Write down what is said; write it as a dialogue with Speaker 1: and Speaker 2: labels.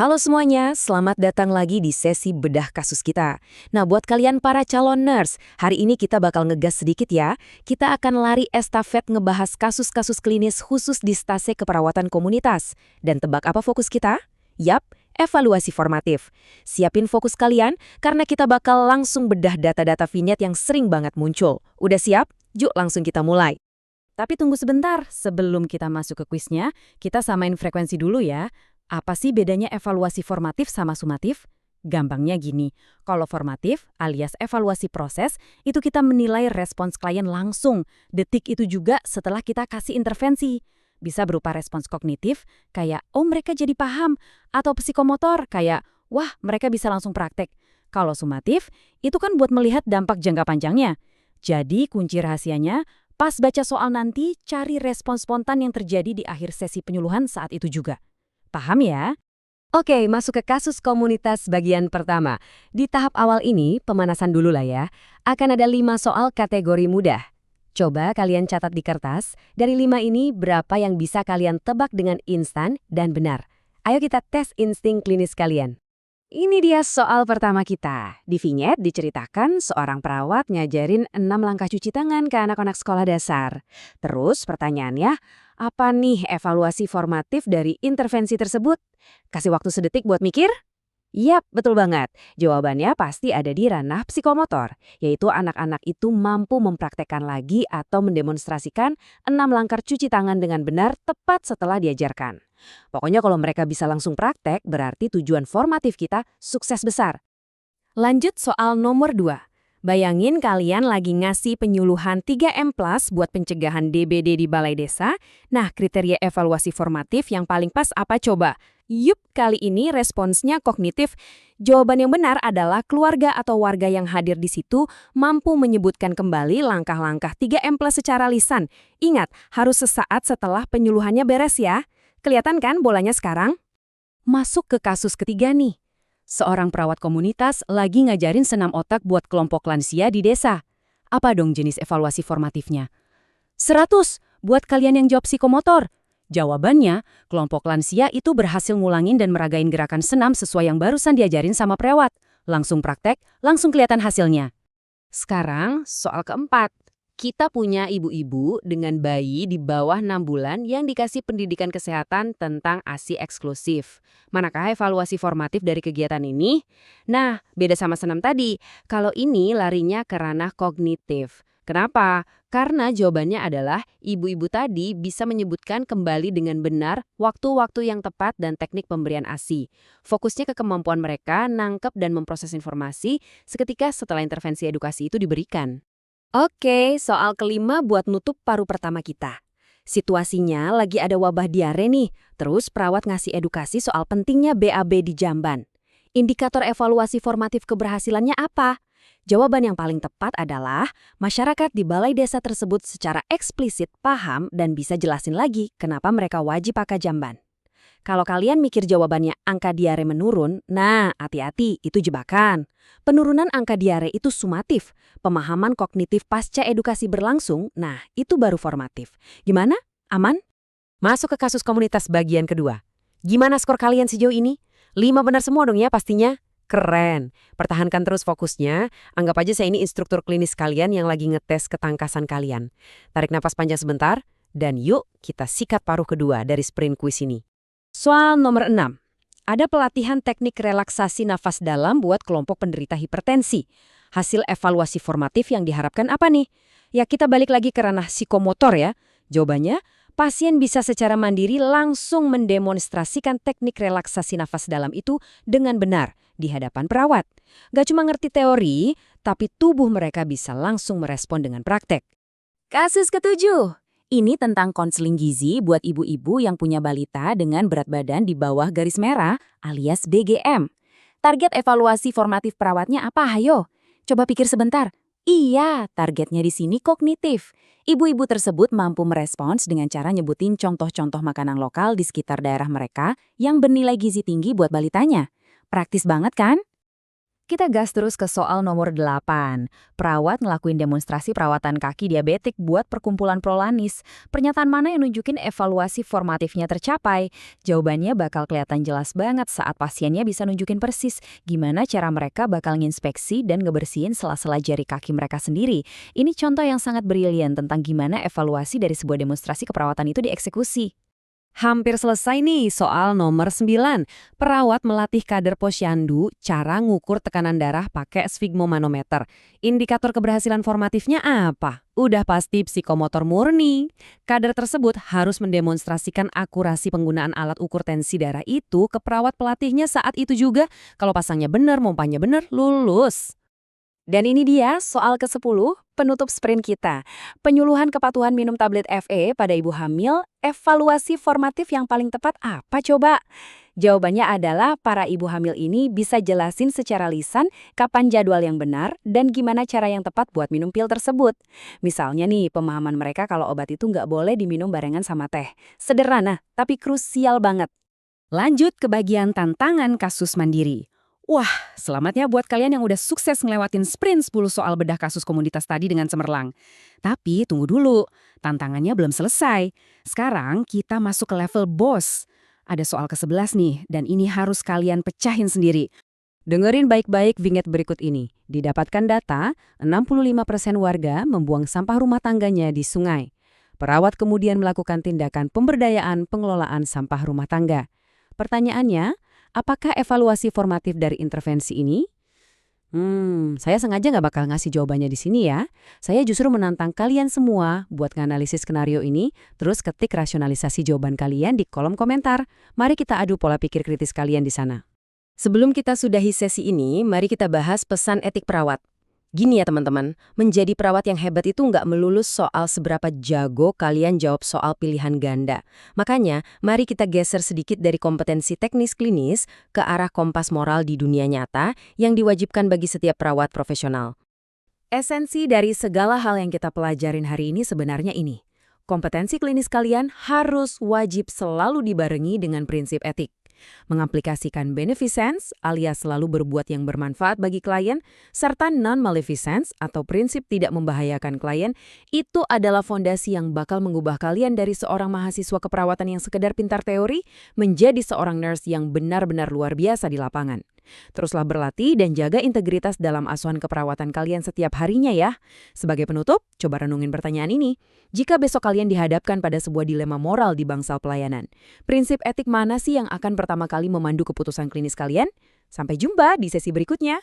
Speaker 1: Halo semuanya, selamat datang lagi di sesi bedah kasus kita. Nah, buat kalian para calon nurse, hari ini kita bakal ngegas sedikit ya. Kita akan lari estafet ngebahas kasus-kasus klinis khusus di stase keperawatan komunitas. Dan tebak apa fokus kita? Yap, evaluasi formatif. Siapin fokus kalian, karena kita bakal langsung bedah data-data vignette yang sering banget muncul. Udah siap? Yuk langsung kita mulai.
Speaker 2: Tapi tunggu sebentar, sebelum kita masuk ke kuisnya, kita samain frekuensi dulu ya. Apa sih bedanya evaluasi formatif sama sumatif? Gampangnya gini, kalau formatif alias evaluasi proses, itu kita menilai respons klien langsung, detik itu juga setelah kita kasih intervensi. Bisa berupa respons kognitif, kayak oh mereka jadi paham, atau psikomotor, kayak wah mereka bisa langsung praktek. Kalau sumatif, itu kan buat melihat dampak jangka panjangnya. Jadi kunci rahasianya, pas baca soal nanti, cari respons spontan yang terjadi di akhir sesi penyuluhan saat itu juga. Paham ya?
Speaker 1: Oke, masuk ke kasus komunitas bagian pertama. Di tahap awal ini, pemanasan dulu lah ya. Akan ada 5 soal kategori mudah. Coba kalian catat di kertas, dari 5 ini berapa yang bisa kalian tebak dengan instan dan benar. Ayo kita tes insting klinis kalian. Ini dia soal pertama kita. Di vignette diceritakan seorang perawat ngajarin 6 langkah cuci tangan ke anak-anak sekolah dasar. Terus pertanyaannya, apa nih evaluasi formatif dari intervensi tersebut? Kasih waktu sedetik buat mikir? Yap, betul banget. Jawabannya pasti ada di ranah psikomotor, yaitu anak-anak itu mampu mempraktekkan lagi atau mendemonstrasikan 6 langkah cuci tangan dengan benar tepat setelah diajarkan. Pokoknya kalau mereka bisa langsung praktek, berarti tujuan formatif kita sukses besar. Lanjut soal nomor 2. Bayangin kalian lagi ngasih penyuluhan 3M+ buat pencegahan DBD di balai desa. Nah, kriteria evaluasi formatif yang paling pas apa coba? Yup, kali ini responsnya kognitif. Jawaban yang benar adalah keluarga atau warga yang hadir di situ mampu menyebutkan kembali langkah-langkah 3M+ secara lisan. Ingat, harus sesaat setelah penyuluhannya beres ya. Kelihatan kan bolanya sekarang? Masuk ke kasus ketiga nih. Seorang perawat komunitas lagi ngajarin senam otak buat kelompok lansia di desa. Apa dong jenis evaluasi formatifnya? 100 buat kalian yang jawab psikomotor. Jawabannya, kelompok lansia itu berhasil ngulangin dan meragain gerakan senam sesuai yang barusan diajarin sama perawat. Langsung praktek, langsung kelihatan hasilnya. Sekarang, soal keempat. Kita punya ibu-ibu dengan bayi di bawah 6 bulan yang dikasih pendidikan kesehatan tentang ASI eksklusif. Manakah evaluasi formatif dari kegiatan ini? Nah, beda sama senam tadi. Kalau ini larinya ke ranah kognitif. Kenapa? Karena jawabannya adalah ibu-ibu tadi bisa menyebutkan kembali dengan benar waktu-waktu yang tepat dan teknik pemberian ASI. Fokusnya ke kemampuan mereka nangkep dan memproses informasi seketika setelah intervensi edukasi itu diberikan. Oke, soal kelima buat nutup paruh pertama kita. Situasinya lagi ada wabah diare nih, terus perawat ngasih edukasi soal pentingnya BAB di jamban. Indikator evaluasi formatif keberhasilannya apa? Jawaban yang paling tepat adalah masyarakat di balai desa tersebut secara eksplisit paham dan bisa jelasin lagi kenapa mereka wajib pakai jamban. Kalau kalian mikir jawabannya angka diare menurun, nah hati-hati, itu jebakan. Penurunan angka diare itu sumatif. Pemahaman kognitif pasca edukasi berlangsung, nah itu baru formatif. Gimana? Aman? Masuk ke kasus komunitas bagian kedua. Gimana skor kalian sejauh ini? 5 benar semua dong ya pastinya? Keren. Pertahankan terus fokusnya. Anggap aja saya ini instruktur klinis kalian yang lagi ngetes ketangkasan kalian. Tarik napas panjang sebentar, dan yuk kita sikat paruh kedua dari sprint quiz ini. Soal nomor 6. Ada pelatihan teknik relaksasi nafas dalam buat kelompok penderita hipertensi. Hasil evaluasi formatif yang diharapkan apa nih? Ya kita balik lagi ke ranah psikomotor ya. Jawabannya, pasien bisa secara mandiri langsung mendemonstrasikan teknik relaksasi nafas dalam itu dengan benar di hadapan perawat. Gak cuma ngerti teori, tapi tubuh mereka bisa langsung merespon dengan praktek. Kasus ketujuh. Ini tentang konseling gizi buat ibu-ibu yang punya balita dengan berat badan di bawah garis merah alias BGM. Target evaluasi formatif perawatnya apa, ayo? Coba pikir sebentar. Iya, targetnya di sini kognitif. Ibu-ibu tersebut mampu merespons dengan cara nyebutin contoh-contoh makanan lokal di sekitar daerah mereka yang bernilai gizi tinggi buat balitanya. Praktis banget kan?
Speaker 2: Kita gas terus ke soal nomor 8. Perawat ngelakuin demonstrasi perawatan kaki diabetik buat perkumpulan Prolanis. Pernyataan mana yang nunjukin evaluasi formatifnya tercapai? Jawabannya bakal kelihatan jelas banget saat pasiennya bisa nunjukin persis gimana cara mereka bakal nginspeksi dan ngebersihin sela-sela jari kaki mereka sendiri. Ini contoh yang sangat brilian tentang gimana evaluasi dari sebuah demonstrasi keperawatan itu dieksekusi.
Speaker 1: Hampir selesai nih soal nomor 9. Perawat melatih kader posyandu cara ngukur tekanan darah pakai sfigmomanometer. Indikator keberhasilan formatifnya apa? Udah pasti psikomotor murni. Kader tersebut harus mendemonstrasikan akurasi penggunaan alat ukur tensi darah itu ke perawat pelatihnya saat itu juga. Kalau pasangnya bener, mompanya bener, lulus.
Speaker 2: Dan ini dia soal ke-10, penutup sprint kita. Penyuluhan kepatuhan minum tablet FE pada ibu hamil, evaluasi formatif yang paling tepat apa coba? Jawabannya adalah para ibu hamil ini bisa jelasin secara lisan kapan jadwal yang benar dan gimana cara yang tepat buat minum pil tersebut. Misalnya nih, pemahaman mereka kalau obat itu nggak boleh diminum barengan sama teh. Sederhana, tapi krusial banget.
Speaker 1: Lanjut ke bagian tantangan kasus mandiri. Wah, selamatnya buat kalian yang udah sukses ngelewatin sprint 10 soal bedah kasus komunitas tadi dengan cemerlang. Tapi tunggu dulu, tantangannya belum selesai. Sekarang kita masuk ke level boss. Ada soal ke-11 nih, dan ini harus kalian pecahin sendiri. Dengerin baik-baik vignette berikut ini. Didapatkan data, 65% warga membuang sampah rumah tangganya di sungai. Perawat kemudian melakukan tindakan pemberdayaan pengelolaan sampah rumah tangga. Pertanyaannya, apakah evaluasi formatif dari intervensi ini? Saya sengaja nggak bakal ngasih jawabannya di sini ya. Saya justru menantang kalian semua buat nganalisis skenario ini, terus ketik rasionalisasi jawaban kalian di kolom komentar. Mari kita adu pola pikir kritis kalian di sana. Sebelum kita sudahi sesi ini, mari kita bahas pesan etik perawat. Gini ya teman-teman, menjadi perawat yang hebat itu nggak melulu soal seberapa jago kalian jawab soal pilihan ganda. Makanya, mari kita geser sedikit dari kompetensi teknis klinis ke arah kompas moral di dunia nyata yang diwajibkan bagi setiap perawat profesional. Esensi dari segala hal yang kita pelajarin hari ini sebenarnya ini. Kompetensi klinis kalian harus wajib selalu dibarengi dengan prinsip etik. Mengaplikasikan beneficence alias selalu berbuat yang bermanfaat bagi klien, serta non-maleficence atau prinsip tidak membahayakan klien, itu adalah fondasi yang bakal mengubah kalian dari seorang mahasiswa keperawatan yang sekedar pintar teori menjadi seorang nurse yang benar-benar luar biasa di lapangan. Teruslah berlatih dan jaga integritas dalam asuhan keperawatan kalian setiap harinya ya. Sebagai penutup, coba renungin pertanyaan ini. Jika besok kalian dihadapkan pada sebuah dilema moral di bangsal pelayanan, prinsip etik mana sih yang akan pertama kali memandu keputusan klinis kalian? Sampai jumpa di sesi berikutnya.